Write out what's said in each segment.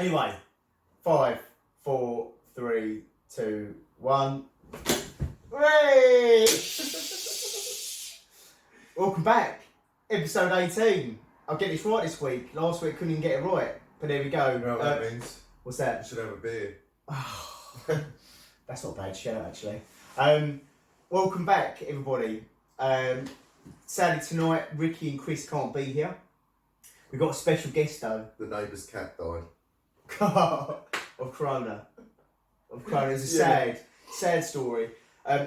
Anyway, 5, 4, 3, 2, 1. Hooray! Welcome back. Episode 18. I'll get this right this week. Last week couldn't even get it right. But there we go. You know what that means? What's that? You should have a beer. That's not a bad shout, actually. Welcome back, everybody. Sadly tonight, Ricky and Kris can't be here. We've got a special guest though. The neighbour's cat died. of Corona. It's a sad story.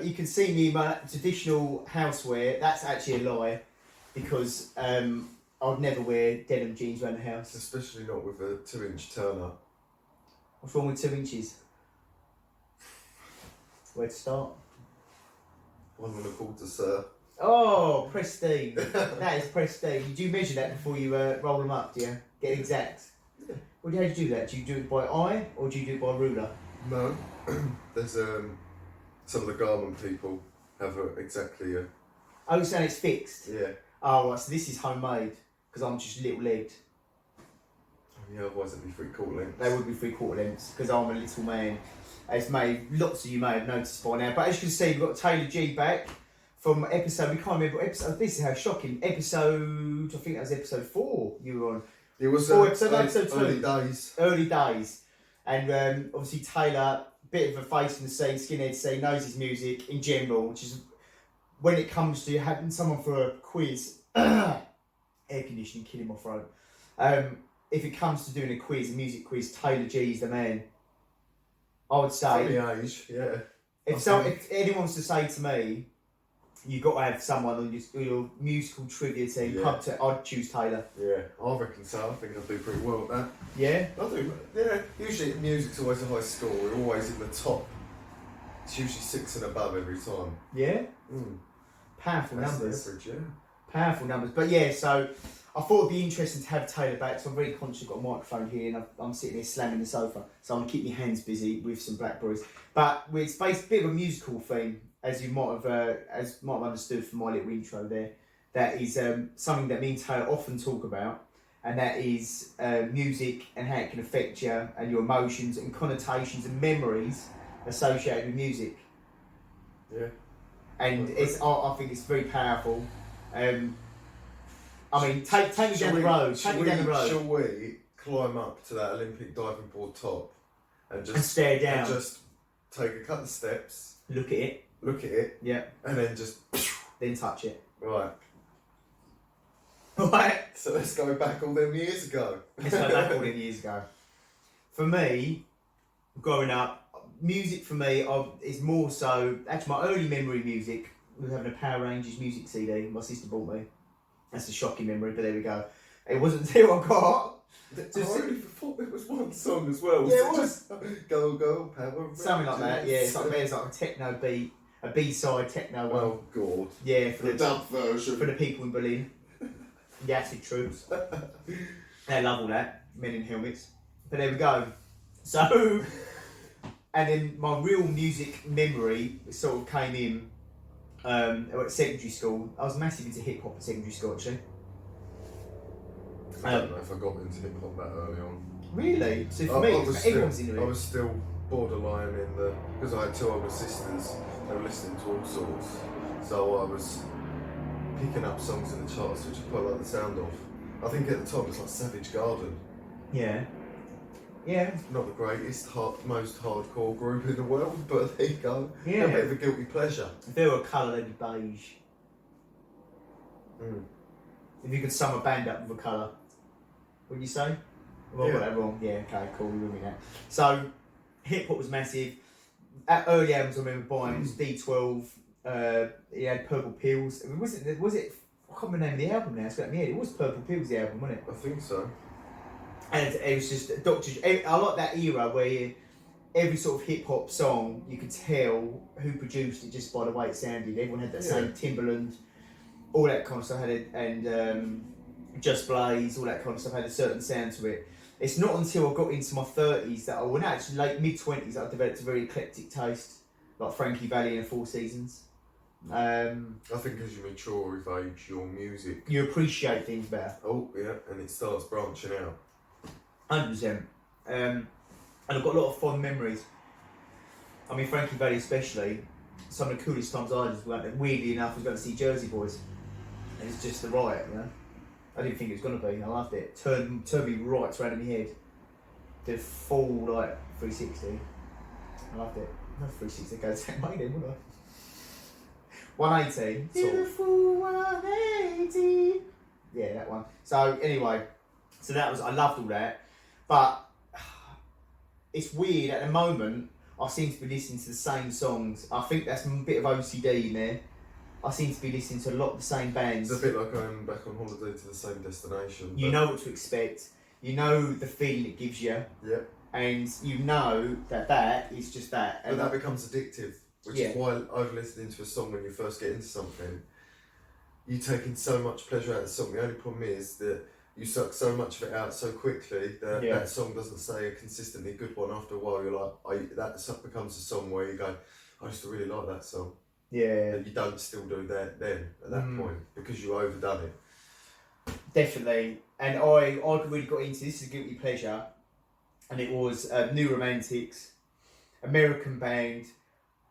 You can see me in my traditional housewear. That's actually a lie because I'd never wear denim jeans around the house. Especially not with a 2-inch turn up. What's wrong with 2 inches? Where to start? 1 1/4, sir. Oh, prestige. That is prestige. Did you measure that before you roll them up, do you? Get exact? Yeah. Well, how do you do that? Do you do it by eye or do you do it by ruler? No. There's some of the garment people have exactly a... Oh, you're saying it's fixed? Yeah. Oh, right, so this is homemade because I'm just little-legged. Yeah, otherwise it'd be 3/4 lengths. They would be 3/4 lengths because I'm a little man. As lots of you may have noticed by now. But as you can see, we've got Taylor G back from episode, we can't remember what episode, this is how shocking, episode, I think that was episode 4 you were on. It was episode 2. Early days. Early days. And obviously Taylor, bit of a face in the scene, skinhead scene, knows his music in general, which is when it comes to having someone for a quiz, air conditioning killing my throat. If it comes to doing a quiz, a music quiz, Taylor G is the man. I would say. Funny age, yeah. If anyone wants to say to me, you've got to have someone on your musical trivia team, I'd choose Taylor. Yeah, I reckon so. I think I'll do pretty well at that. Yeah? I do, yeah. Usually music's always a high score. We're always in the top. It's usually 6 and above every time. Yeah? Mm. Powerful That's numbers. the average, yeah. Powerful numbers. But yeah, so I thought it'd be interesting to have Taylor back. So I'm very conscious I've got a microphone here and I'm sitting here slamming the sofa. So I'm going to keep my hands busy with some blackberries. But it's based a bit of a musical theme, as you might have understood from my little intro there. That is something that me and Taylor often talk about. And that is music and how it can affect you and your emotions and connotations and memories associated with music. Yeah. And I think it's very powerful. I mean, take me down the road. Take me down the road. Shall we climb up to that Olympic diving board top and stare down? And just take a couple of steps. Look at it. Yeah. And then just... Then touch it. Right. Right. So let's go back all them years ago. Let's go back all them years ago. For me, growing up, music for me is more so... Actually, my early memory of music was having a Power Rangers music CD my sister bought me. That's a shocking memory, but there we go. It wasn't until I got... I really thought it was one song as well. Yeah, it was. Go, go, Power Something like that, yeah. It's like there's like a techno beat, a B-side techno one. Oh, God. Yeah, for the dub version. For the people in Berlin. The acid troops. They love all that. Men in helmets. But there we go. So... And then my real music memory sort of came in at secondary school. I was massive into hip hop at secondary school, actually. I don't know if I got into hip hop that early on. Really? So for me, everyone's into it. I was still borderline in the... Because I had 2 older sisters, they were listening to all sorts. So I was picking up songs in the charts which I quite like the sound of. I think at the top it was like Savage Garden. Yeah. Yeah. Not the greatest, most hardcore group in the world, but there you go. Yeah. A bit of a guilty pleasure. If they were a colour, they'd be beige. Mm. If you could sum a band up with a colour, would you say? Well, I got that wrong. Yeah, okay, cool, we're doing that. So, hip hop was massive. At early albums I remember buying, it was D12, he had Purple Pills. I mean, was it, I can't remember the name of the album now, it's got me head. It was Purple Pills, the album, wasn't it? I think so. And it was just I like that era where every sort of hip hop song you could tell who produced it just by the way it sounded. Everyone had that same Timberland, all that kind of stuff had it, and Just Blaze, all that kind of stuff had a certain sound to it. It's not until I got into my 30s that actually late mid-20s that I developed a very eclectic taste, like Frankie Valli and the Four Seasons. I think as you mature with age, your music... You appreciate things better. Oh, yeah, and it starts branching out. 100%. And I've got a lot of fond memories. I mean, Frankie Valli especially, some of the coolest times I just went there, weirdly enough, was going to see Jersey Boys. And it's just the riot, you know. I didn't think it was going to be, I loved it. Turned me right around in my head. Did full, like, 360. I loved it. No 360, go to made him, wouldn't I? 180. Did a full 180. Yeah, that one. So, anyway, that was, I loved all that. But, it's weird, at the moment, I seem to be listening to the same songs. I think that's a bit of OCD in there. I seem to be listening to a lot of the same bands. It's a bit like going back on holiday to the same destination. You know what to expect. You know the feeling it gives you. Yeah. And you know that is just that. But that becomes addictive, which is why over listening to a song when you first get into something, you take in so much pleasure out of the song. The only problem is that you suck so much of it out so quickly that that song doesn't stay a consistently good one. After a while, you're like, that becomes a song where you go, I used to really like that song. Yeah. And you don't still do that then at that point because you overdone it. Definitely. And I really got into this is a guilty pleasure, and it was New Romantics, American band,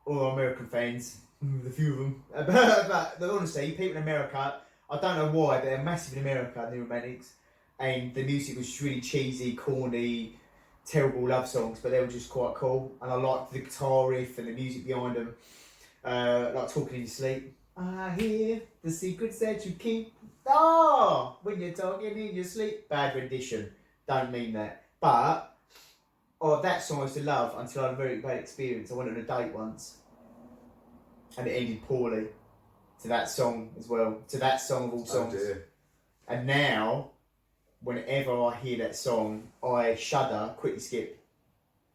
all American fans, a few of them. But honestly, people in America, I don't know why, but they're massive in America, New Romantics, and the music was really cheesy, corny, terrible love songs, but they were just quite cool, and I liked the guitar riff and the music behind them, like Talking in Your Sleep. I hear the secrets that you keep. Oh, when you're talking in your sleep. Bad rendition. Don't mean that. But that song I used to love until I had a very bad experience. I went on a date once, and it ended poorly. To that song as well. To that song of all songs. Oh dear. And now, whenever I hear that song, I shudder, quickly skip.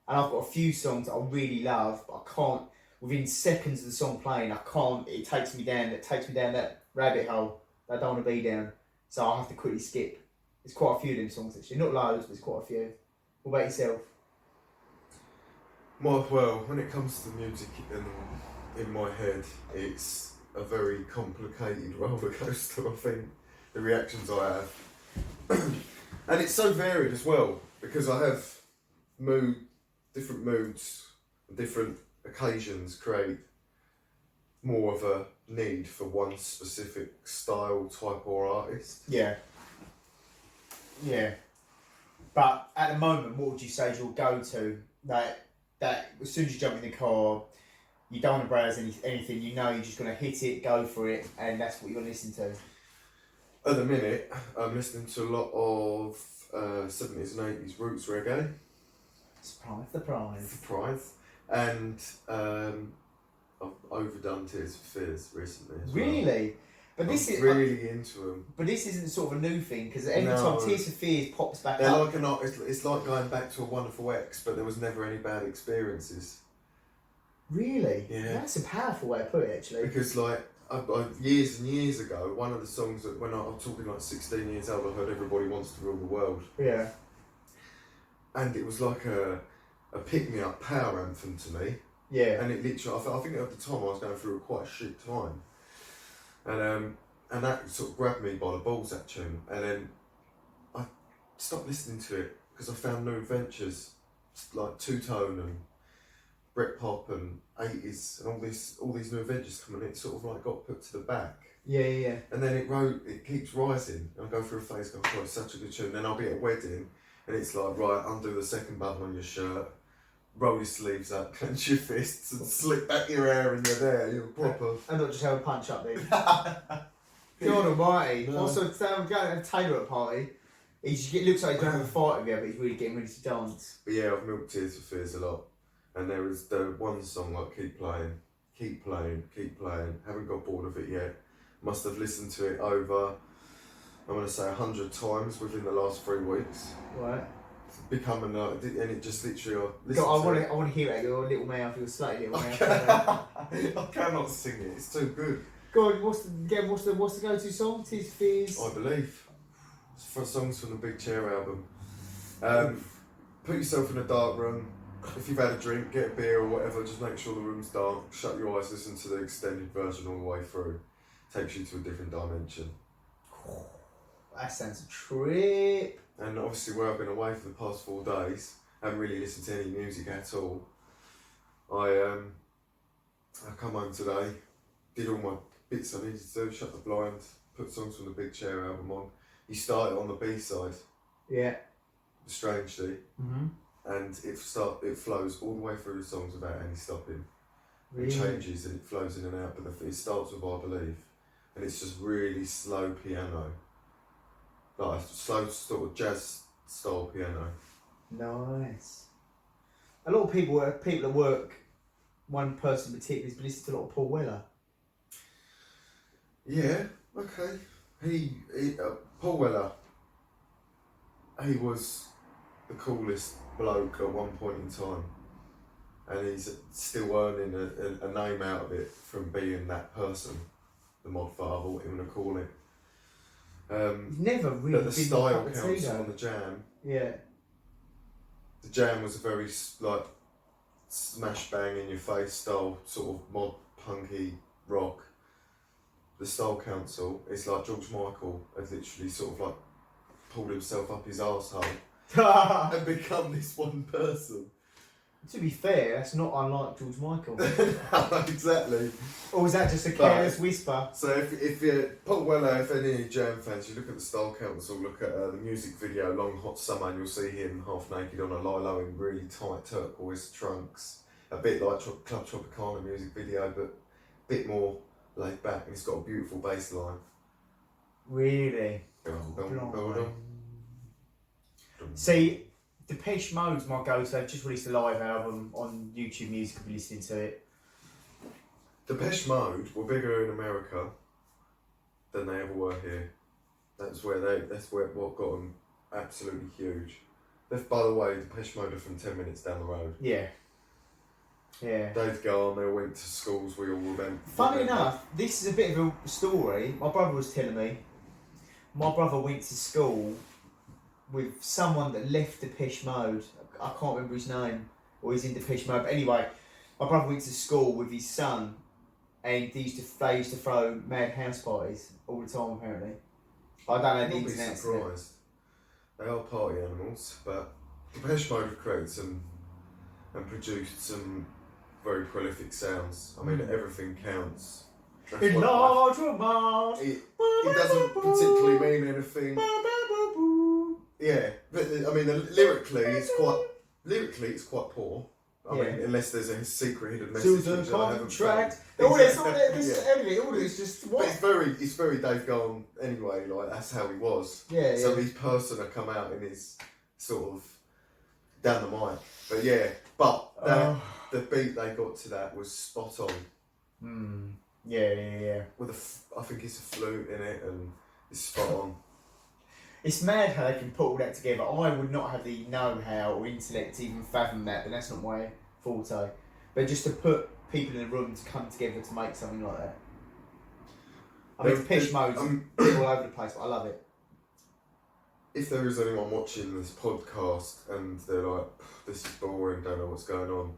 And I've got a few songs that I really love, but I can't. Within seconds of the song playing, I can't. It takes me down that rabbit hole that I don't want to be down. So I have to quickly skip. There's quite a few of them songs actually. Not loads, but there's quite a few. What about yourself? Well, when it comes to music in my head, it's a very complicated roller coaster. I think the reactions I have, and it's so varied as well because I have different moods, different occasions create more of a need for one specific style, type or artist. Yeah. But at the moment, what would you say is your go-to? That as soon as you jump in the car, you don't want to browse anything. You know you're just going to hit it, go for it, and that's what you're going to listen to. At the minute, I'm listening to a lot of 70s and 80s roots reggae. Surprise. And I've overdone Tears for Fears recently as well. Really? But this is really into them. But this isn't sort of a new thing because every time Tears for Fears pops back up, it's like going back to a Wonderful X, but there was never any bad experiences. Really? Yeah. That's a powerful way to put it, actually. Because like years and years ago, one of the songs that when I was talking like 16 years old, I heard Everybody Wants to Rule the World. Yeah. And it was like a pick-me-up power anthem to me. Yeah. And it literally, I think at the time I was going through quite a shit time. And that sort of grabbed me by the balls, that tune. And then I stopped listening to it because I found new adventures like two-tone and Britpop and 80s and all these new adventures coming in. It sort of like got put to the back. Yeah. And then it keeps rising. And I go through a phase, go, oh, it's such a good tune. Then I'll be at a wedding and it's like, right, undo the second button on your shirt, roll your sleeves up, clench your fists and slick back your hair and you're there, you're proper. And not just have a punch up there. God almighty. No. Also, going to Taylor at a party, it looks like he's going to have a fight with you, but he's really getting ready to dance. But yeah, I've milked Tears for Fears a lot. And there is the one song like keep playing, haven't got bored of it yet. Must have listened to it over, I'm going to say 100 times within the last 3 weeks. Right. It's becoming, and it just literally, I want to hear it, your little mouth, your slutty little mouth. I cannot sing it, it's too good. Go on, what's the go-to song? Tears for Fears? I believe. It's for songs from the Big Chair album. Put yourself in a dark room. If you've had a drink, get a beer or whatever, just make sure the room's dark, shut your eyes, listen to the extended version all the way through. Takes you to a different dimension. That sounds a trip. And obviously where I've been away for the past 4 days, haven't really listened to any music at all. I come home today, did all my bits I needed to do, shut the blind, put songs from the Big Chair album on. He started on the B-side. Yeah. Strangely. Mm-hmm. And it flows all the way through the songs without any stopping. Really? It changes and it flows in and out, but it starts with I Believe. And it's just really slow piano. Like a slow sort of jazz style piano. Nice. A lot of people at work, one person in particular has been listening to a lot of Paul Weller. Yeah, okay. Paul Weller, he was the coolest bloke at one point in time. And he's still earning a name out of it from being that person, the mod father, what you want to call it. He's never really but the been style a council on the Jam. Yeah. The Jam was a very like smash bang in your face style, sort of mod punky rock. The style council is like George Michael has literally sort of like pulled himself up his arsehole and become this one person. To be fair, that's not unlike George Michael. Exactly. Or was that just a careless whisper? So if you're Paul Weller, if any Jam fans, you look at the Style Council, look at the music video Long Hot Summer, and you'll see him half naked on a lilo in really tight turquoise trunks. A bit like Club Tropicana music video, but a bit more laid back, and it's got a beautiful bass line. Really? See, Depeche Mode's my go-to. They've just released a live album on YouTube Music. I'll be listening to it. Depeche Mode were bigger in America than they ever were here. That's where what got them absolutely huge. By the way, Depeche Mode are from 10 minutes down the road. Yeah. Yeah. They'd go on, they went to schools we all remember. Funny enough, this is a bit of a story. My brother was telling me. My brother went to school with someone that left Depeche Mode. I can't remember his name, or he's in Depeche Mode. But anyway, my brother went to school with his son, and they used to throw mad house parties all the time. Apparently, I don't know the ins and outs. Surprised. They are party animals, but Depeche Mode have created some and produced some very prolific sounds. I mean, everything counts. In large amount. It doesn't particularly mean anything. Yeah, but I mean, lyrically, it's quite poor. I mean, unless there's a secret hidden message which I haven't found. All this just what? But it's very Dave Gahan anyway. Like that's how he was. Yeah. So his persona come out in his sort of down the mic. But yeah, the beat they got to that was spot on. Yeah. With I think it's a flute in it, and it's spot on. It's mad how they can put all that together. I would not have the know-how or intellect to even fathom that, but that's not my forte. But just to put people in a room to come together to make something like that. I mean, Depeche Mode's all over the place, but I love it. If there is anyone watching this podcast and they're like, this is boring, don't know what's going on,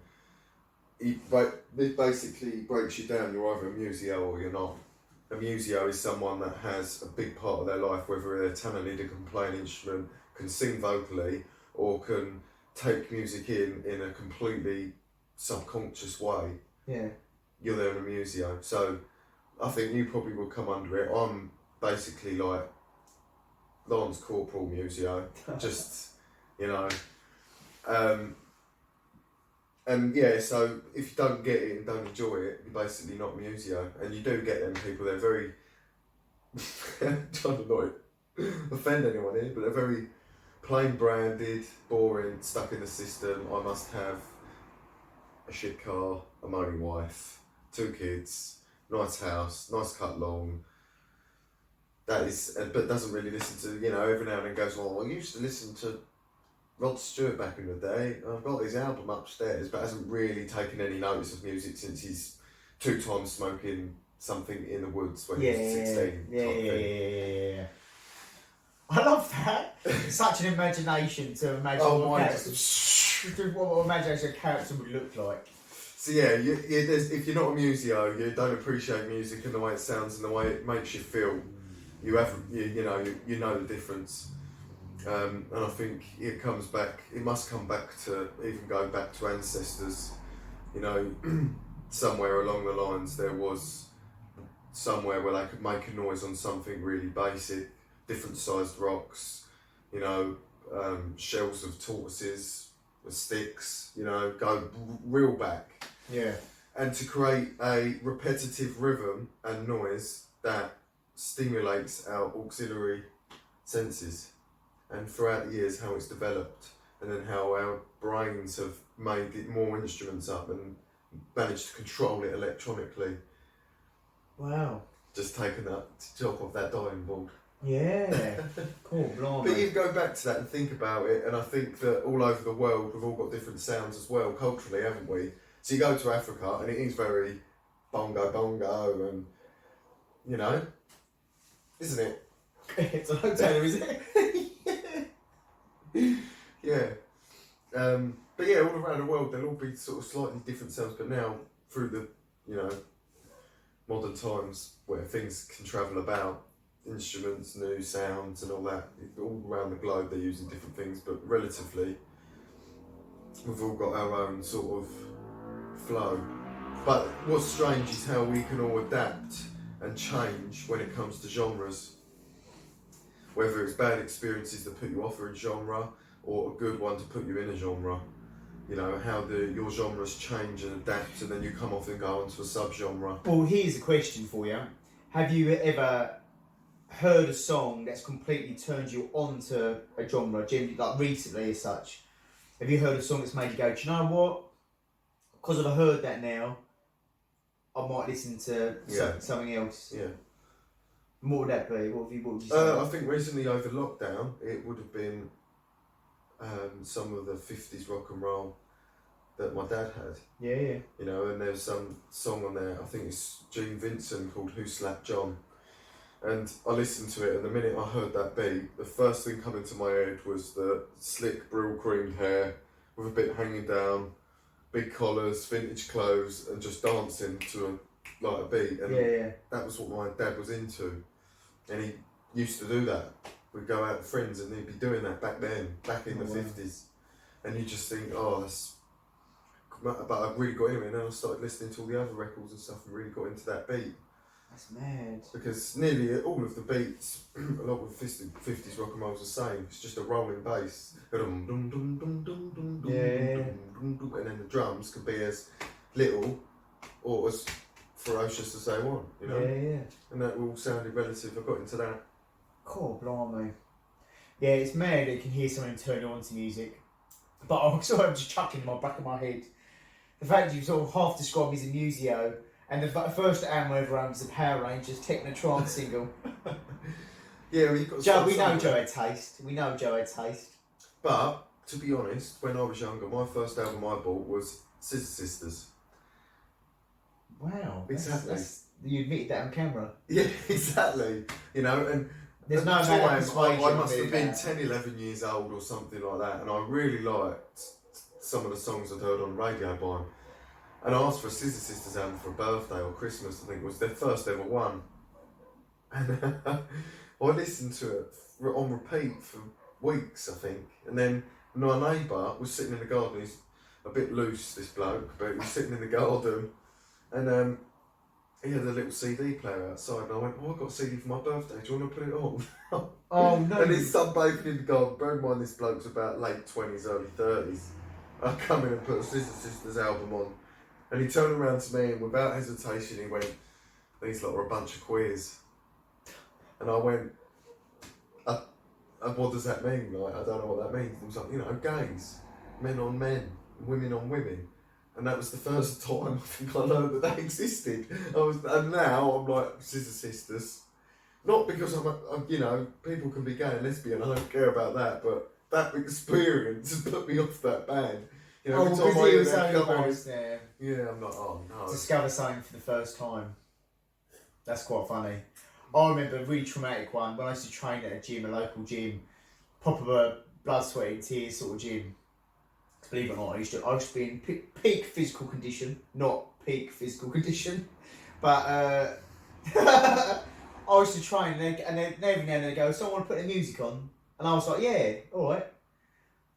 it basically breaks you down. You're either a museo or you're not. A museo is someone that has a big part of their life, whether they're talented and can play an instrument, can sing vocally, or can take music in a completely subconscious way. Yeah. You're there in a museo. So I think you probably will come under it. I'm basically like Lance Corporal Museo. Just, and yeah, so if you don't get it and don't enjoy it, you're basically not a museo. And you do get them people, they're very, I'm trying to not offend anyone here, but they're very plain branded, boring, stuck in the system. I must have a shit car, a moaning wife, 2 kids, nice house, nice cut lawn. That is, but doesn't really listen to, every now and then goes, well, I used to listen to Rod Stewart back in the day. I've got his album upstairs, but hasn't really taken any notice of music since he's 2 times smoking something in the woods when he was 16. Yeah. I love that. Such an imagination to imagine what imagination a character would look like. So yeah, if you're not a museo, you don't appreciate music and the way it sounds and the way it makes you feel. You know the difference. And I think it comes back, it must come back to even going back to ancestors. You know, somewhere along the lines there was somewhere where they could make a noise on something really basic, different sized rocks, you know, shells of tortoises, sticks, you know, go real back. Yeah. And to create a repetitive rhythm and noise that stimulates our auxiliary senses. And throughout the years, how it's developed, and then how our brains have made it more instruments up and managed to control it electronically. Wow. Just taking that top off that diving board. Yeah. Cool, blimey. But you go back to that and think about it, and I think that all over the world we've all got different sounds as well, culturally, haven't we? So you go to Africa and it is very bongo bongo and, you know, isn't it? It's a hotel, isn't it? Yeah. But yeah, all around the world there'll all be sort of slightly different sounds, but now through the, you know, modern times where things can travel about, instruments, new sounds and all that, all around the globe they're using different things, but relatively we've all got our own sort of flow. But what's strange is how we can all adapt and change when it comes to genres. Whether it's bad experiences that put you off a genre or a good one to put you in a genre. You know, how your genres change and adapt, and then you come off and go onto a sub-genre. Well, here's a question for you. Have you ever heard a song that's completely turned you onto a genre, generally, like recently as such? Have you heard a song that's made you go, do you know what? Because I've heard that now, I might listen to something else. Yeah. What would that be? What would you say? I think recently over lockdown, it would have been some of the 50s rock and roll that my dad had. Yeah, yeah. You know, and there's some song on there, I think it's Gene Vincent, called Who Slapped John. And I listened to it, and the minute I heard that beat, the first thing coming to my head was the slick, brill creamed hair with a bit hanging down, big collars, vintage clothes, and just dancing to a beat. And that was what my dad was into. And he used to do that. We'd go out with friends and he'd be doing that back then, back in the 50s. And you just think, oh, that's... But I really got into it, and then I started listening to all the other records and stuff and really got into that beat. That's mad. Because nearly all of the beats, a lot of 50s rock and roll's the same. It's just a rolling bass. And then the drums can be as little or as ferocious as they want, you know? Yeah. And that all sounded relative. I got into that. Cool, blimey. Yeah, it's mad that you can hear something turn you on to music. But I'm just chucking in the back of my head. The fact you sort of half described me as a museo, and the first album I ever owned was the Power Rangers Techno Trance single. Yeah, well, you've got Joe, we know Joe had taste. We know Joe had taste. But, to be honest, when I was younger, my first album I bought was Scissor Sisters. Wow. Exactly. You admitted that on camera. Yeah, exactly. You know, and there's no at the man time, I must have been 10, 11 years old or something like that, and I really liked some of the songs I'd heard on the radio by them. And I asked for a Scissor Sisters album for a birthday or Christmas, I think it was their first ever one. And I listened to it on repeat for weeks, I think. And then my neighbour was sitting in the garden. He's a bit loose, this bloke, but he was sitting in the garden. And he had a little CD player outside. And I went, oh, I got a CD for my birthday. Do you want to put it on? Oh, no. And he's sunbathing in the garden. Bear in mind, this bloke's about late 20s, early 30s. I come in and put a Scissor Sisters album on. And he turned around to me and without hesitation he went, these lot are a bunch of queers. And I went, what does that mean? Like, I don't know what that means. He was like, you know, gays, men on men, women on women. And that was the first time I think I learned that existed. And now I'm like, Scissor Sisters. Not because I'm you know, people can be gay and lesbian, I don't care about that, but that experience put me off that band. You know, because he was so embarrassed there. Yeah, I'm like, oh no. Discover something for the first time. That's quite funny. I remember a really traumatic one when I used to train at a gym, a local gym, proper blood, sweat and tears sort of gym. Believe it or not, I used to be in peak physical condition, not peak physical condition. But I used to train and then every now and then they go, someone put the music on. And I was like, yeah, all right.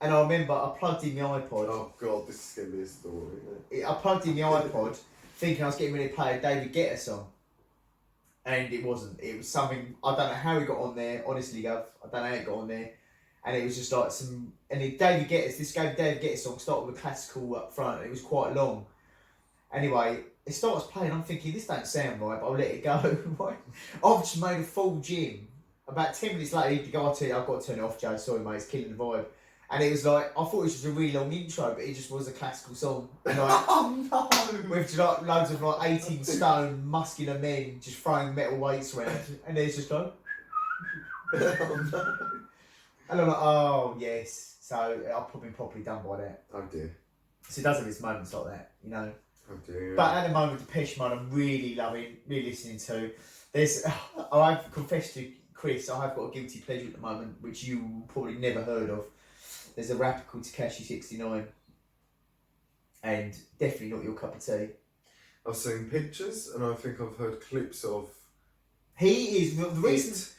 And I remember I plugged in my iPod. Oh God, this is going to be a story, isn't it? I plugged in my iPod thinking I was getting ready to play a David Guetta song. And it wasn't. It was something, I don't know how he got on there, honestly, Gov. I don't know how it got on there. And it was just like some, and David Guetta song started with a classical up front. And it was quite long. Anyway, it starts playing. I'm thinking, this don't sound right, but I'll let it go. I've just made a full gym. About 10 minutes later, he'd go, I've got to turn it off, Joe. Sorry, mate, it's killing the vibe. And it was like, I thought it was just a really long intro, but it just was a classical song. And like, Oh no! with like loads of like 18 stone muscular men just throwing metal weights around, and there's just like, Oh no! and I'm like, oh yes. So I've probably been properly done by that. Oh dear. So it does have its moments like that, you know. Oh dear. But at the moment, Depeche Mode, I'm really loving, really listening to. There's, I've confessed to Chris, I have got a guilty pleasure at the moment, which you probably never heard of. There's a rapper called Tekashi 69, and definitely not your cup of tea. I've seen pictures and I think I've heard clips of. He is the reason.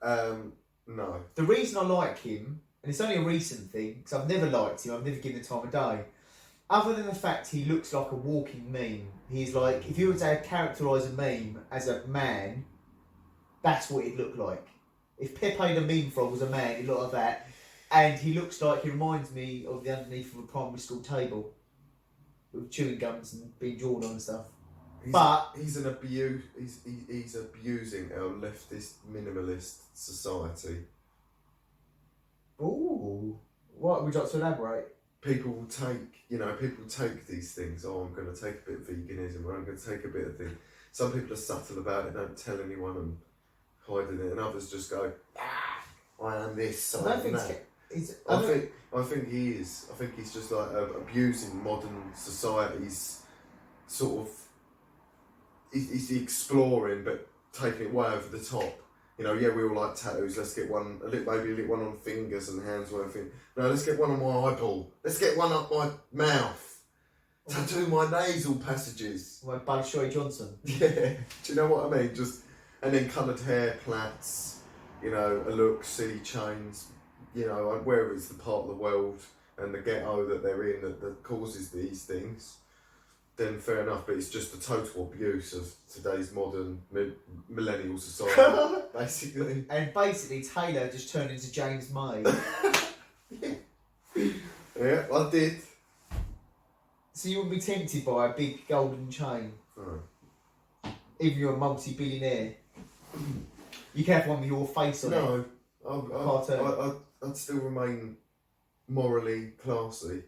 No. The reason I like him, and it's only a recent thing, because I've never liked him. I've never given the time of day. Other than the fact he looks like a walking meme. He's like, if you were to characterise a meme as a man, that's what he'd look like. If Pepe the Meme Frog was a man, he'd look like that. And he looks like, he reminds me of the underneath of a primary school table with chewing gums and being drawn on and stuff. He's abusing our leftist minimalist society. Ooh, what would you like to elaborate? People take these things. Oh, I'm going to take a bit of veganism, or I'm going to take a bit of thing. Some people are subtle about it, don't tell anyone and hiding it, and others just go, I am this, I am that. I think he is. I think he's just like abusing modern society's sort of. He's exploring, but taking it way over the top. You know, yeah, we all like tattoos. Let's get one, maybe a little one on fingers and hands, or anything. No, let's get one on my eyeball. Let's get one up my mouth. Tattoo my nasal passages. Like Bolshoi Johnson. Yeah, do you know what I mean? Just and then coloured hair, plaits. You know, a look, silly chains. You know, wherever it's the part of the world and the ghetto that they're in that causes these things, then fair enough. But it's just a total abuse of today's modern millennial society, basically. And basically, Taylor just turned into James May. Yeah, I did. So you wouldn't be tempted by a big golden chain? Oh. Even you're a multi-billionaire. You can have one with your face on it. No, I'd still remain morally classy.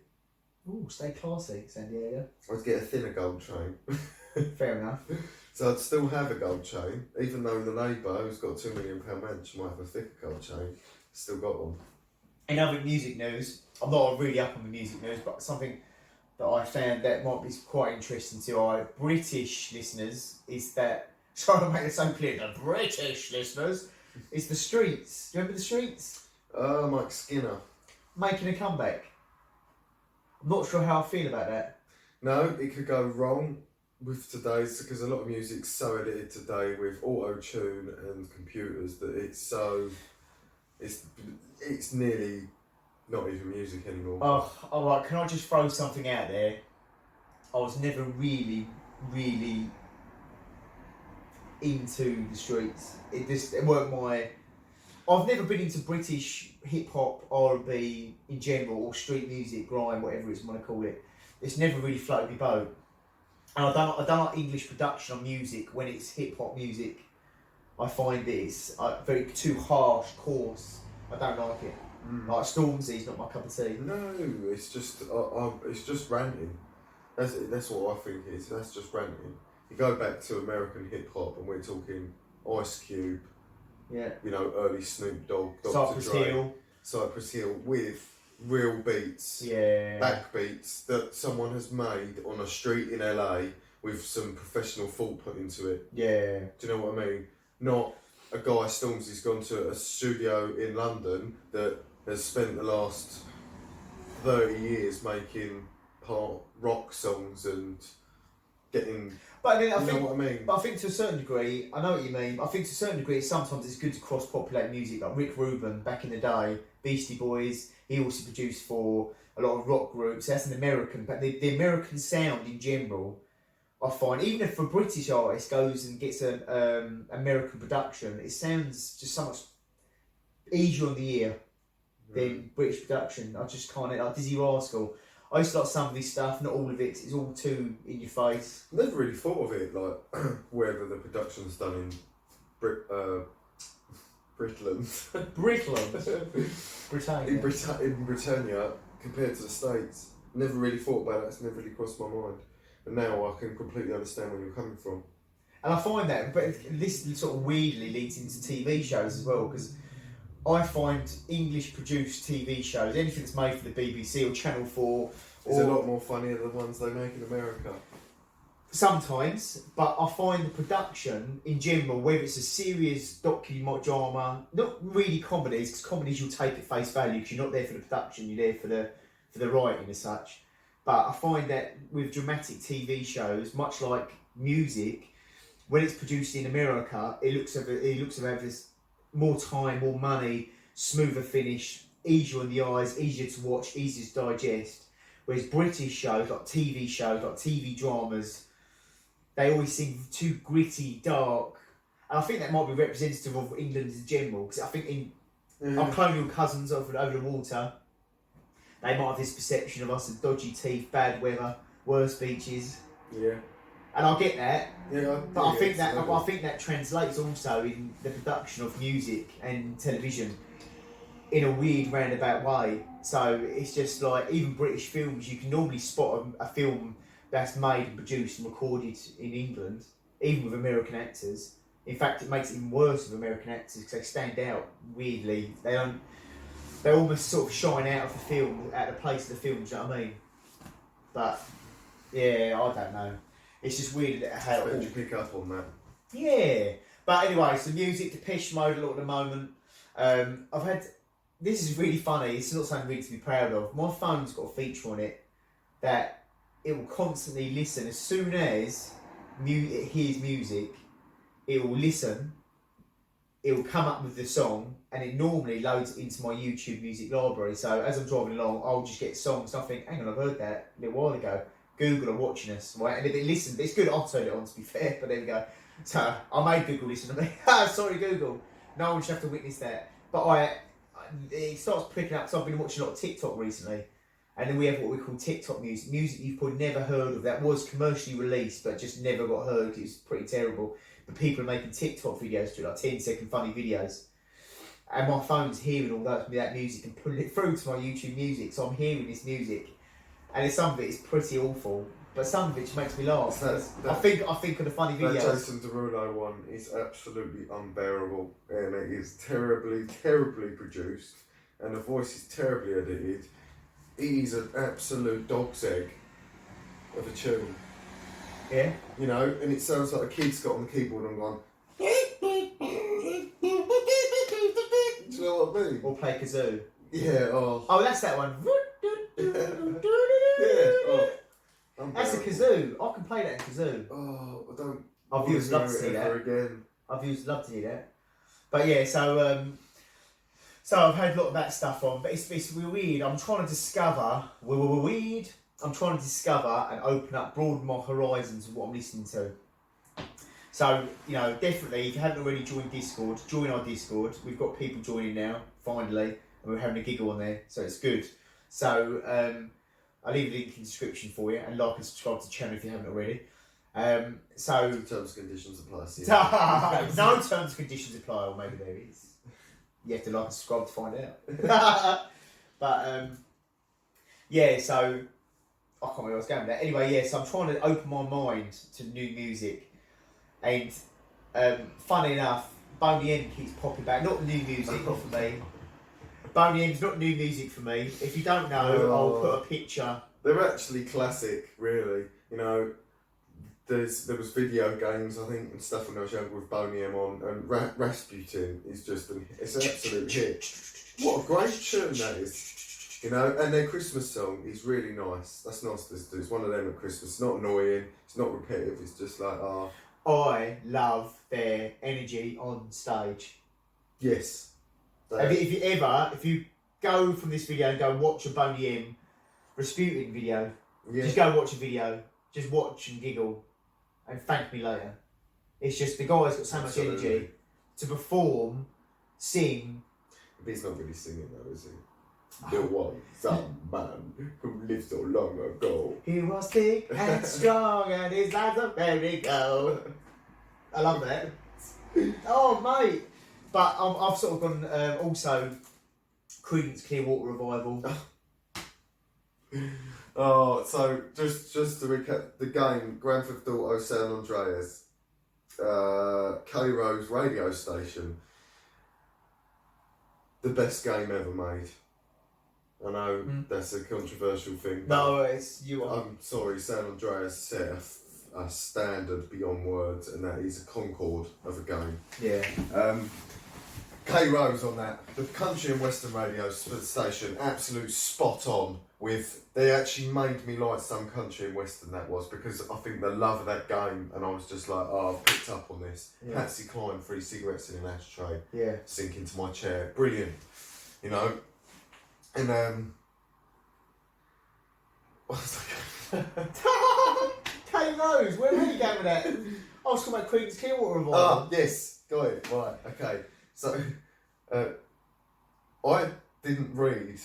Ooh, stay classy, San Diego. I'd get a thinner gold chain. Fair enough. So I'd still have a gold chain, even though the neighbour who's got £2 million mansion might have a thicker gold chain. Still got one. In other music news, I'm not really up on the music news, but something that I found that might be quite interesting to our British listeners is that, trying to make it so clear, the British listeners, is the Streets. Do you remember the Streets? Mike Skinner. Making a comeback. I'm not sure how I feel about that. No, it could go wrong with today's, because a lot of music's so edited today with auto-tune and computers that it's nearly not even music anymore. Oh, alright, can I just throw something out there? I was never really into the Streets. It weren't my... I've never been into British hip-hop, R&B in general, or street music, grime, whatever it's want to call it. It's never really floated my boat. And I don't like English production on music when it's hip-hop music. I find it's very too harsh, coarse. I don't like it. Like Stormzy's not my cup of tea. No, it's just ranting. That's what I think it is. That's just ranting. You go back to American hip hop, and we're talking Ice Cube. Yeah. You know, early Snoop Dogg, Cypress Hill. Cypress Hill with real beats. Yeah. Backbeats that someone has made on a street in LA with some professional thought put into it. Yeah. Do you know what I mean? Not a guy Stormzy's gone to a studio in London that has spent the last 30 years making part rock songs and getting. But then You know what I mean? But I think to a certain degree, I know what you mean. I think to a certain degree, sometimes it's good to cross-populate music. Like Rick Rubin back in the day, Beastie Boys. He also produced for a lot of rock groups. That's an American, but the American sound in general, I find, even if a British artist goes and gets an American production, it sounds just so much easier on the ear than British production. I just can't. Like Dizzy Rascal, I used to like some of his stuff, not all of it. It's all too in your face. I never really thought of it like whether the production's done in Britland. Britannia. In Britannia compared to the States. Never really thought about it. It's never really crossed my mind. And now I can completely understand where you're coming from. And I find that, but this sort of weirdly leads into TV shows as well, because I find English produced TV shows, anything that's made for the BBC or Channel 4, It's a lot more funnier than the ones they make in America. Sometimes, but I find the production in general, whether it's a serious docudrama, not really comedies, because comedies you'll take at face value because you're not there for the production, you're there for the writing as such. But I find that with dramatic TV shows, much like music, when it's produced in America, it looks of this more time, more money, smoother finish, easier on the eyes, easier to watch, easier to digest. Whereas British shows, like TV dramas, they always seem too gritty, dark. And I think that might be representative of England in general, because I think our colonial cousins over the water, they might have this perception of us as dodgy teeth, bad weather, worse beaches. Yeah. And I get that. Yeah. But I think that translates also in the production of music and television in a weird roundabout way. So it's just like, even British films, you can normally spot a film that's made and produced and recorded in England, even with American actors. In fact, it makes it even worse with American actors because they stand out weirdly. They almost sort of shine out of the film, out of the place of the film, do you know what I mean? But, yeah, I don't know. It's just weird how Did you pick up on that? Yeah. But anyway, so music, Depeche Mode a lot at the moment. I've had... This is really funny. It's not something really to be proud of. My phone's got a feature on it that it will constantly listen. As soon as it hears music, it will listen, it will come up with the song, and it normally loads it into my YouTube music library. So as I'm driving along, I'll just get songs, and I think, hang on, I've heard that a little while ago. Google are watching us, right? And if it listens, it's good, I'll turn it on to be fair, but there we go. So I made Google listen to me. Sorry, Google. No one should have to witness that. But it starts picking up, so I've been watching a lot of TikTok recently. And then we have what we call TikTok music you've probably never heard of, that was commercially released but just never got heard. It's pretty terrible. But people are making TikTok videos to like 10-second funny videos. And my phone's hearing all that music and pulling it through to my YouTube music. So I'm hearing this music. And some of it is pretty awful. But some of it just makes me laugh. I think of the funny videos. That Jason Derulo one is absolutely unbearable. And it is terribly, terribly produced. And the voice is terribly edited. He's an absolute dog's egg of a tune. Yeah. You know, and it sounds like a kid's got on the keyboard and gone. Do you know what I mean? Or play kazoo. Yeah, Oh, that's that one. That's a kazoo. I can play that in kazoo. Oh, I don't. I've used love to see that. Again. I've used love to hear that. But yeah, so I've had a lot of that stuff on, but it's weird. I'm trying to discover, and open up, broaden my horizons of what I'm listening to. So, you know, definitely, if you haven't already joined Discord, join our Discord. We've got people joining now, finally, and we're having a giggle on there, so it's good. So, I'll leave a link in the description for you, and like and subscribe to the channel if you haven't already. So terms and conditions apply. No terms and conditions apply, or maybe there is. You have to like and subscribe to find out. But yeah, so I can't remember where I was going with that. Anyway, yeah, so I'm trying to open my mind to new music, and funny enough, Boney M keeps popping back. Not new music, not for me. Boney M's not new music for me. If you don't know, I'll put a picture. They're actually classic, really. You know, there was video games, I think, and stuff when I was younger with Boney M on, and Rasputin is just it's an absolute hit. What a great tune that is. You know, and their Christmas song is really nice. That's nice to listen to. It's one of them at Christmas. It's not annoying. It's not repetitive. It's just like, I love their energy on stage. yes. If you go from this video and go watch a Boney M Rasputin video, just go watch a video, just watch and giggle, and thank me later. It's just the guy's got so much energy to perform, sing. But he's not really singing though, is he? There was some man who lived so long ago. He was big and strong and his eyes a merry-go. I love that. Oh, mate. But I've sort of gone also Creedence Clearwater Revival. Oh, so just to recap the game, Grand Theft Auto San Andreas, Cairo's radio station, the best game ever made. I know that's a controversial thing. No, it's you. I'm sorry, San Andreas set a standard beyond words, and that is a concord of a game. Yeah. K Rose on that. The country and western radio station, absolute spot on. They actually made me like some country and western, that was, because I think the love of that game, and I was just like, I've picked up on this. Yeah. Patsy Cline, 3 cigarettes in an ashtray. Yeah. Sink into my chair. Brilliant. You know? And what was I going K Rose, where were you going with that? I was talking about Creedence Clearwater Revival. Ah, yes, got it. Right, okay. So, I didn't read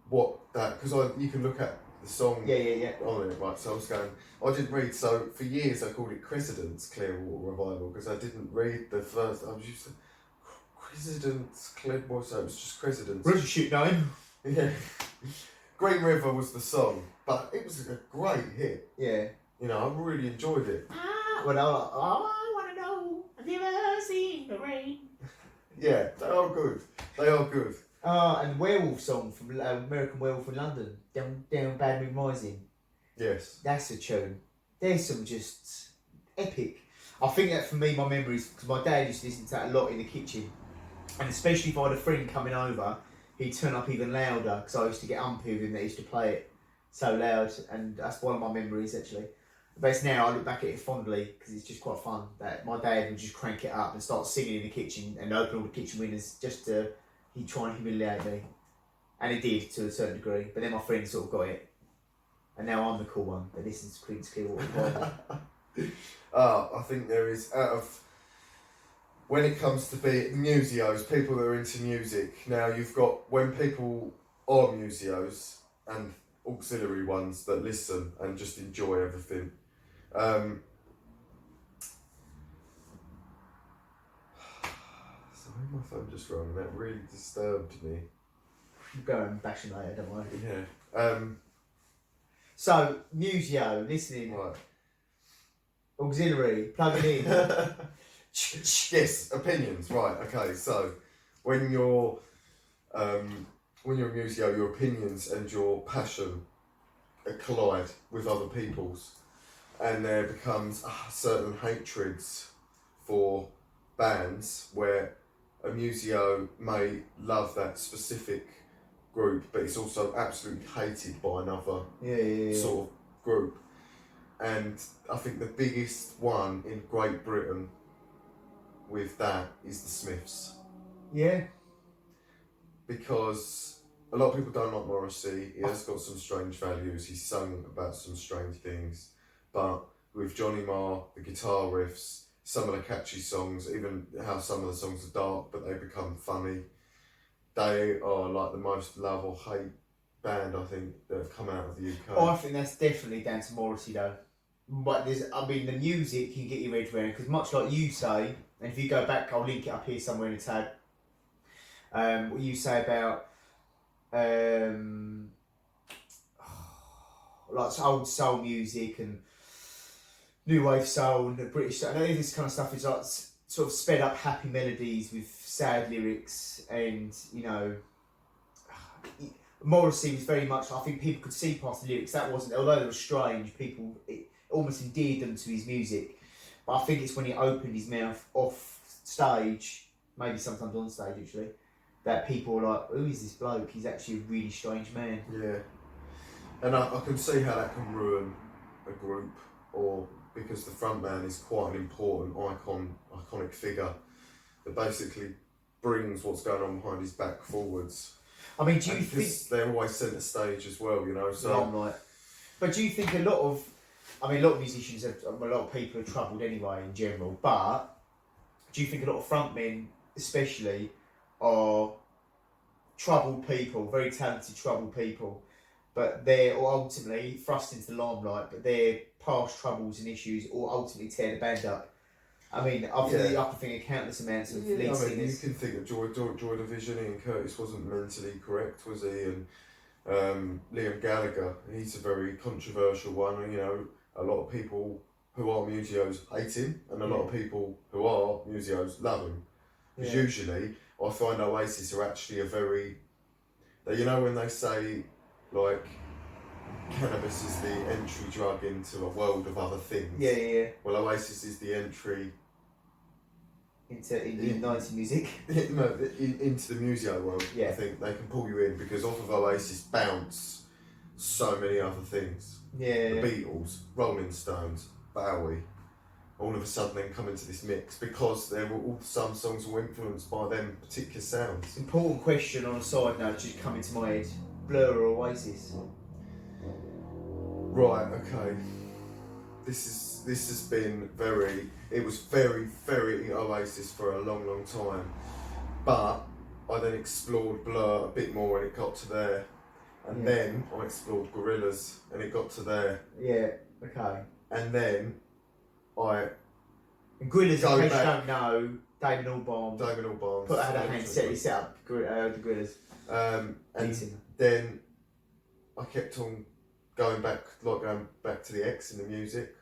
what that, because you can look at the song Yeah. on it, right? So I was going, I didn't read. So for years I called it President's Clearwater Revival because I didn't read the first. I was used to President's Clearwater, so it was just President's. Where's your shit going? Yeah. Green River was the song, but it was a great hit. Yeah. You know, I really enjoyed it. Well, I want to know, have you ever seen the rain? Yeah, they are good. They are good. And Werewolf song from American Werewolf in London, Down Bad Moon Rising. Yes. That's a tune. There's some just epic. I think that for me, my memories, because my dad used to listen to that a lot in the kitchen, and especially if I had a friend coming over, he'd turn up even louder because I used to get umpy with him that he used to play it so loud, and that's one of my memories actually. But it's now I look back at it fondly because it's just quite fun that my dad would just crank it up and start singing in the kitchen and open all the kitchen windows just to he'd try and humiliate me, and he did to a certain degree. But then my friends sort of got it, and now I'm the cool one that listens to Creedence Clearwater. I think there is when it comes to museos, people that are into music. Now you've got when people are museos and auxiliary ones that listen and just enjoy everything. Sorry, my phone just rang. That really disturbed me. Go and bash him later, don't worry. Yeah. So museo, listening. Right. Auxiliary, plug it in. Yes, opinions. Right. Okay. So when you're a museo, your opinions and your passion collide with other people's, and there becomes certain hatreds for bands where a museo may love that specific group, but it's also absolutely hated by another sort of group. And I think the biggest one in Great Britain with that is the Smiths. Yeah. Because a lot of people don't like Morrissey. He has got some strange values. He's sung about some strange things. But with Johnny Marr, the guitar riffs, some of the catchy songs, even how some of the songs are dark, but they become funny. They are like the most love or hate band, I think, that have come out of the UK. Oh, I think that's definitely down to Morrissey though. But the music can get your head around, because much like you say, and if you go back, I'll link it up here somewhere in the tag. What you say about like old soul music and new wave soul and the British soul, and all this kind of stuff is like sort of sped up happy melodies with sad lyrics, and you know, Morrissey was very much, I think people could see past the lyrics. That wasn't, although they were strange, people almost endeared them to his music. But I think it's when he opened his mouth off stage, maybe sometimes on stage actually, that people are like, who is this bloke? He's actually a really strange man. Yeah. And I can see how that can ruin a group, or because the frontman is quite an important iconic figure that basically brings what's going on behind his back forwards. I mean, do you think they're always centre stage as well, you know? So limelight? But do you think a lot of musicians a lot of people are troubled anyway in general, but do you think a lot of frontmen especially are troubled people, very talented troubled people, but they're ultimately thrust into the limelight, but their past troubles and issues or ultimately tear the band up? I mean, I can think of countless amounts of lead singers. You can think of Joy Division. Ian Curtis wasn't mentally correct, was he? And Liam Gallagher, he's a very controversial one. And, you know, a lot of people who are musos hate him, and a lot of people who are musos love him. Because usually, I find Oasis are actually you know, when they say, like, cannabis is the entry drug into a world of other things. Yeah. Well, Oasis is the entry into 90s music. into the museo world. Yeah. I think they can pull you in because off of Oasis bounce so many other things. Yeah. The Beatles, Rolling Stones, Bowie, all of a sudden then come into this mix because some songs were influenced by them particular sounds. Important question on a side note just coming to my head. Blur or Oasis? Right, okay. This has been it was very Oasis for a long time, but I then explored Blur a bit more and it got to there, and then I explored Gorillaz and it got to there. Yeah, okay. And then Gorillaz, in case you don't know, David Albarn put out a hand he set up the Gorillaz. And then I kept on going back to the X in the music.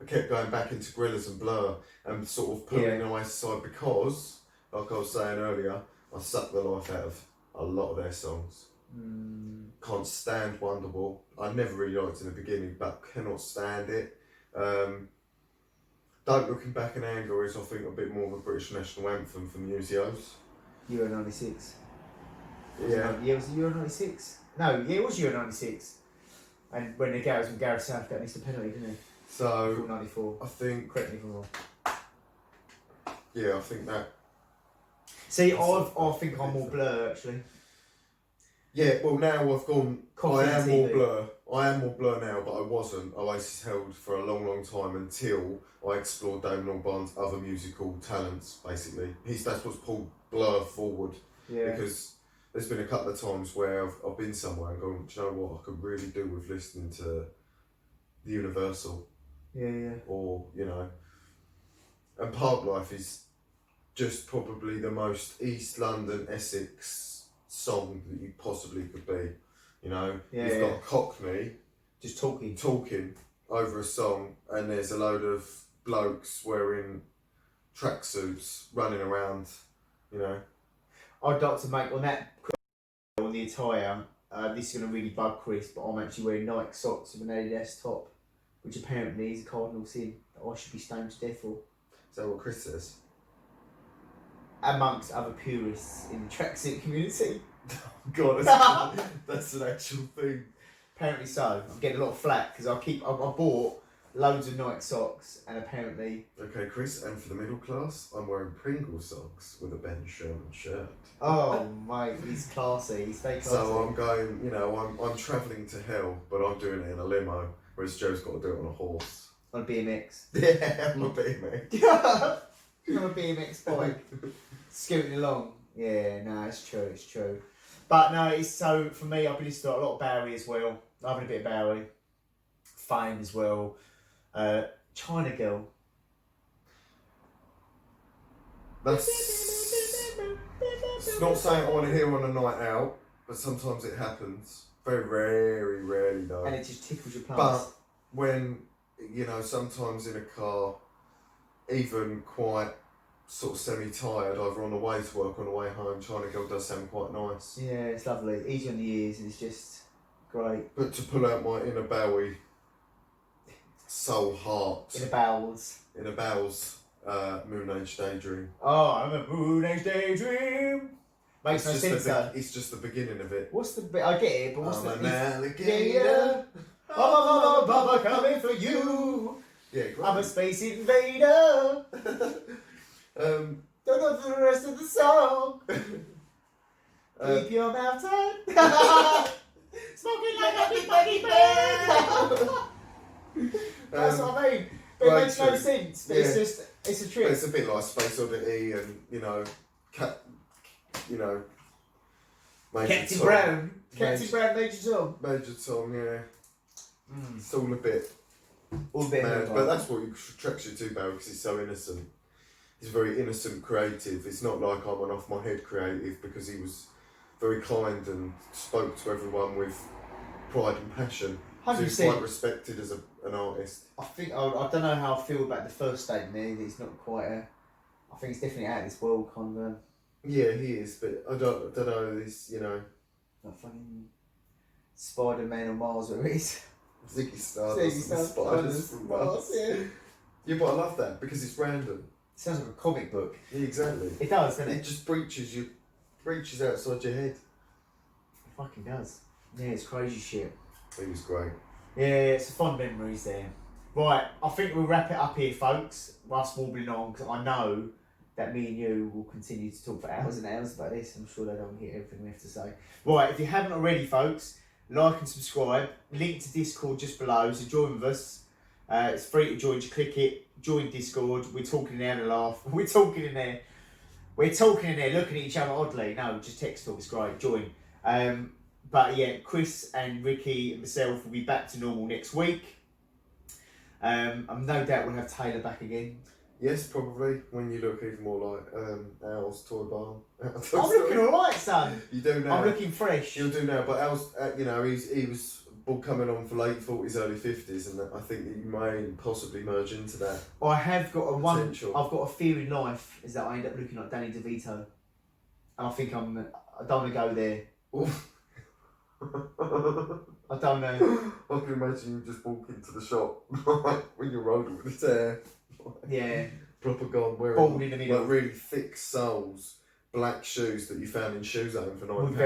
I kept going back into Gorillaz and Blur and sort of pulling Oasis aside because, like I was saying earlier, I sucked the life out of a lot of their songs. Can't stand Wonderwall. I never really liked it in the beginning, but cannot stand it. Don't Looking Back in Anger is, I think, a bit more of a British national anthem for musos. Euro 96. Yeah. Was it Euro 96? No, it was Euro 96. And when Gareth Southgate missed a penalty, didn't he? So 94. I think. Correct me if I'm wrong. Yeah, I think that. See, I think I'm more Blur actually. Yeah, well now I've gone. Coffee I am TV. more Blur. I am more Blur now, but I wasn't. Oasis held for a long time until I explored Damon Albarn's other musical talents. Basically, that's what's pulled Blur forward. Yeah. Because there's been a couple of times where I've been somewhere and gone, do you know what, I could really do with listening to the Universal. Yeah. Or, you know, and Parklife is just probably the most East London, Essex song that you possibly could be. You know, you've got a Cockney just talking over a song, and there's a load of blokes wearing tracksuits running around, you know. I'd like to make on the attire. This is going to really bug Chris, but I'm actually wearing Nike socks with an Adidas top, which apparently is a cardinal sin that I should be stoned to death for. Is that what Chris says? Amongst other purists in the tracksuit community. God, that's an actual thing. Apparently so. I'm getting a lot of flack because I bought loads of Nike socks and apparently. Okay, Chris, and for the middle class, I'm wearing Pringle socks with a Ben Sherman shirt. Oh mate, he's classy. He's very classy. So I'm going, you know, I'm travelling to hell, but I'm doing it in a limo, whereas Joe's got to do it on a horse. On a BMX. Yeah, I'm a BMX. On a BMX bike, scooting along. Yeah, no, it's true. But no, it's so for me. I've been listening to a lot of Bowie as well. Loving a bit of Bowie, Fame as well. China Girl. It's not something I want to hear on a night out, but sometimes it happens. Very rarely though. And it just tickles your But plants. when, you know, sometimes in a car, even quite sort of semi-tired, either on the way to work or on the way home, China Girl does sound quite nice. Yeah, it's lovely. Easy on the ears, and it's just great. But to pull out my inner Bowie soul heart, In the bowels. Moonage Daydream. Oh, I'm a Moonage daydream. Makes no sense though. It's just the beginning of it. What's the bit? I get it, but what's I'm the... an alligator. Oh, Baba coming for you. Yeah, great. I'm a space invader. Don't know for the rest of the song. Keep your mouth tight. Smoking like a big buggy bear. That's what I mean. But it makes no sense. But it's a trick. It's a bit like Space Oddity and, Captain Brown. Captain Brown, Major Tom. Major Tom, yeah. It's all a bit mad. But that's what attracts you to Bowie, because he's so innocent. He's very innocent creative. It's not like I'm an off my head creative, because he was very kind and spoke to everyone with pride and passion. 100%. So he's quite respected as an artist. I think I don't know how I feel about the first statement. It's not quite I think it's definitely out of this world kind of. Yeah, he is, but I don't know this. Like fucking Spider-Man on Mars, where it is. Ziggy Stardust and Spiders from Mars. Yeah, but I love that because it's random. It sounds like a comic book. Yeah, exactly. It does, doesn't it? It just breaches outside your head. It fucking does. Yeah, it's crazy shit. He was great. Yeah, it's fond memories there. Right, I think we'll wrap it up here, folks. Us warbling on, because I know that me and you will continue to talk for hours and hours about this. I'm sure they don't hear everything we have to say. Right, if you haven't already, folks, like and subscribe. Link to Discord just below, so join with us. It's free to join. Just click it, join Discord. We're talking in there and laugh. We're talking in there, looking at each other oddly. No, just text talk. It's great. Join. But yeah, Kris and Ricky and myself will be back to normal next week. I'm no doubt we'll have Taylor back again. Yes, probably, when you look even more like Al's Toy Barn. I'm looking alright, son. You do now. I'm looking fresh. You'll do now, but Al's, he was coming on for late 40s, early 50s, and I think that you may possibly merge into that. I have got potential. I've got a fear in life, is that I end up looking like Danny DeVito. And I think I don't want to go there. I don't know. I can imagine you just walk into the shop when you're rolling with the hair. Yeah. Proper gone wearing Bald in the middle. like really thick soles, black shoes that you found in Shoe Zone for £9. With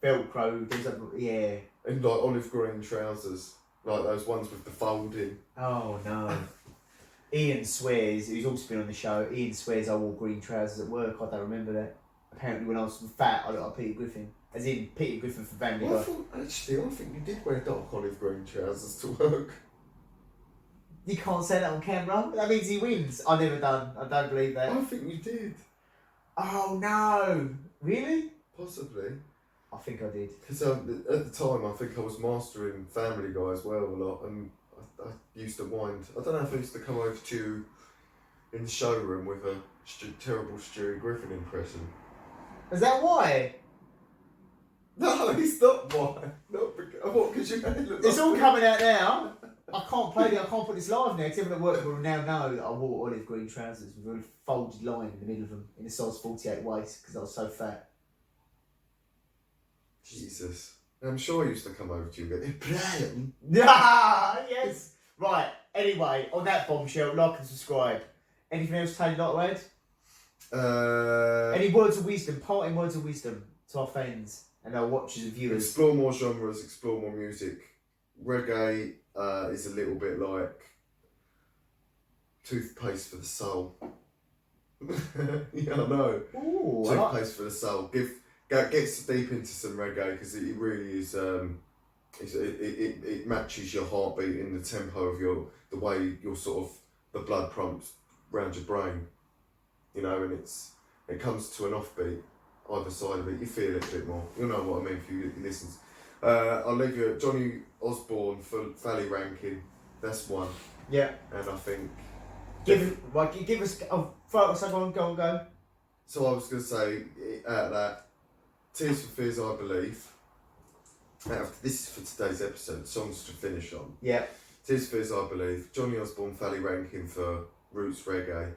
Velcro. There's yeah. And like olive green trousers, like those ones with the folding. Oh no. Ian swears, who's also been on the show, Ian swears I wore green trousers at work. I don't remember that. Apparently when I was fat, I looked like Peter Griffin. As in Peter Griffin from Family Guy. I think you did wear dark olive green trousers to work. You can't say that on camera. That means he wins. I don't believe that. I think you did. Oh no. Really? Possibly. I think I did. Because at the time, I think I was mastering Family Guy as well a lot, and I used to wind. I don't know if I used to come over to you in the showroom with a terrible Stewie Griffin impression. Is that why? No, it's not why. Not because, what? Because you made it look. It's all coming out now. I can't play it. I can't put this live now. Because everyone at work will now know that I wore olive green trousers with a folded line in the middle of them in a size 48 waist because I was so fat. Jesus. I'm sure I used to come over to you and go, Brian. Yes. Right. Anyway, on that bombshell, like and subscribe. Anything else Tony like to add? Any words of wisdom? Parting words of wisdom to our fans and our watchers and viewers. Explore more genres. Explore more music. Reggae is a little bit like toothpaste for the soul. Yeah, I know. Ooh, toothpaste for the soul. Get deep into some reggae because it really is. It matches your heartbeat in the tempo of the way your sort of the blood pumps round your brain. And it comes to an offbeat either side of it. You feel it a bit more. You'll know what I mean if you listen. I'll leave you at Johnny Osbourne for Fally ranking. That's one. Yeah. And I think. Give us. Oh, go. So I was going to say out of that. Tears for Fears, I Believe. This is for today's episode, songs to finish on. Yeah. Tears for Fears, I Believe. Johnny Osbourne, Fally ranking for Roots Reggae.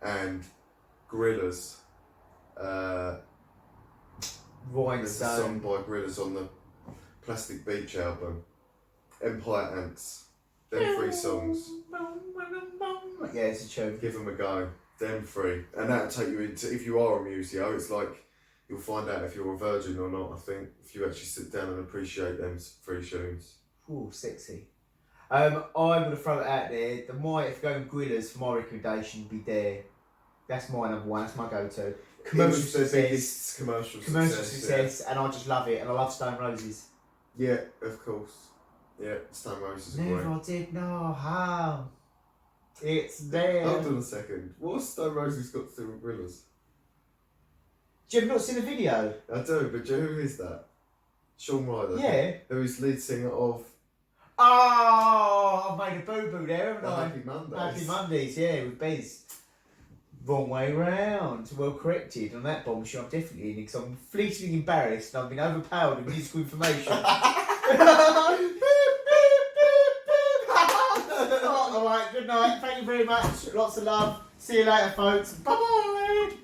And Gorillaz. There's a song by Gorillaz on the Plastic Beach album. Empire Ants. Them 3 songs. Yeah, it's a tune. Give them a go. Them 3. And that'll take you into, if you are a museo, it's like you'll find out if you're a virgin or not, I think, if you actually sit down and appreciate them three tunes. Ooh, sexy. I'm going to throw it out there. If you're going Gorillaz, for my recommendation would be there. That's my number one. That's my go-to. Commercial success. Commercial success, and I just love it. And I love Stone Roses. Yeah, of course. Yeah, Stone Roses are Never great. did know how. It's there. Hold on a second. What's Stone Roses got to do with Gorillaz? Do you have not seen the video? I do, but do you know who is that? Sean Ryder. Yeah. Who is lead singer of Oh, I've made a boo-boo there, haven't the I? Happy Mondays. Happy Mondays, yeah, with Bez. Wrong way round. Well corrected on that bombshell. I'm definitely in it because I'm fleetingly embarrassed and I've been overpowered with musical information. Alright, good night. Thank you very much. Lots of love. See you later, folks. Bye-bye.